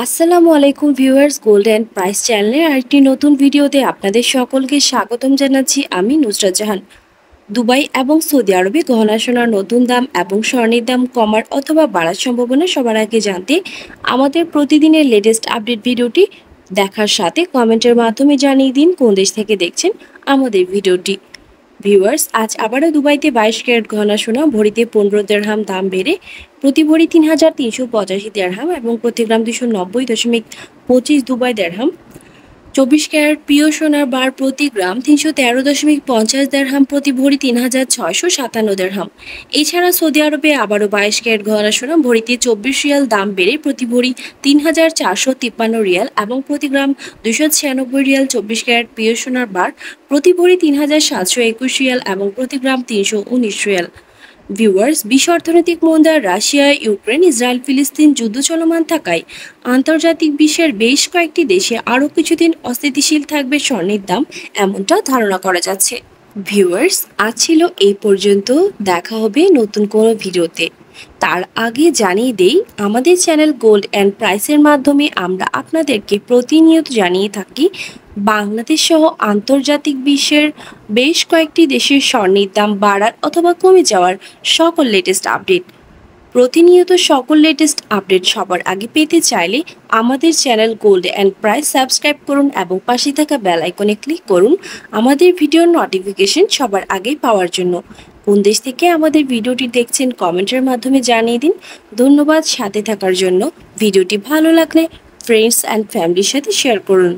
আসসালামু আলাইকুম viewers, gold and price চ্যানেলের আরেকটি নতুন ভিডিওতে আপনাদের সকলকে স্বাগতম জানাচ্ছি। আমি নুসরাত জাহান। দুবাই এবং সৌদি আরবে গহনা সোনার নতুন দাম এবং স্বর্ণের দাম কমার অথবা বাড়ার সম্ভাবনা সবার আগে জানতে আমাদের প্রতিদিনের লেটেস্ট আপডেট ভিডিওটি দেখার সাথে কমেন্টের মাধ্যমে জানিয়ে দিন কোন দেশ থেকে দেখছেন আমাদের ভিডিওটি। ভিউয়ার্স, আজ আবারও দুবাইতে 22 ক্যারেট গহনা সোনা ভরিতে 15 দিরহাম দাম বেড়ে প্রতি ভরি 3,385 দিরহাম এবং প্রতি গ্রাম 290.25 দুবাই দিরহাম। 24 ক্যারেট প্রিয় সোনার বার প্রতি গ্রাম 313.50 দিরহাম, প্রতি ভরি 3,657 দিরহাম। এছাড়া সৌদি আরবে আবারও 22 ক্যারেট গহনা সোনা ভরিতে 24 রিয়াল দাম বেড়ে প্রতি ভরি 3,453 রিয়াল এবং প্রতি গ্রাম 296 রিয়াল। 24 ক্যারেট প্রিয় সোনার বার প্রতি ভরি 3,721 রিয়াল এবং প্রতি গ্রাম 319 রিয়াল। ভিউয়ার্স, বিশ্ব অর্থনৈতিক মন্দা, রাশিয়া, ইউক্রেন, ইসরায়েল, ফিলিস্তিন যুদ্ধ চলমান থাকায় আন্তর্জাতিক বিশ্বের বেশ কয়েকটি দেশে আরও কিছুদিন অস্থিতিশীল থাকবে স্বর্ণের দাম, এমনটা ধারণা করা যাচ্ছে। ভিউয়ার্স, আজ ছিল এই পর্যন্ত। দেখা হবে নতুন কোনো ভিডিওতে। তার আগে জানিয়ে দেই, আমাদের চ্যানেল গোল্ড অ্যান্ড প্রাইসের মাধ্যমে আমরা আপনাদেরকে প্রতিনিয়ত জানিয়ে থাকি বাংলাদেশ সহ আন্তর্জাতিক বিশ্বের বেশ কয়েকটি দেশের স্বর্ণের দাম বাড়ার অথবা কমে যাওয়ার সকল লেটেস্ট আপডেট। প্রতিনিয়ত সকল লেটেস্ট আপডেট সবার আগে পেতে চাইলে আমাদের channel gold and price subscribe করুন এবং পাশে থাকা বেল আইকনে ক্লিক করুন আমাদের ভিডিওর নোটিফিকেশন সবার আগে পাওয়ার জন্য। কোন দেশ থেকে আমাদের ভিডিওটি দেখছেন কমেন্টের মাধ্যমে জানিয়ে দিন। ধন্যবাদ সাথে থাকার জন্য। ভিডিওটি ভালো লাগলে ফ্রেন্ডস অ্যান্ড ফ্যামিলির সাথে শেয়ার করুন।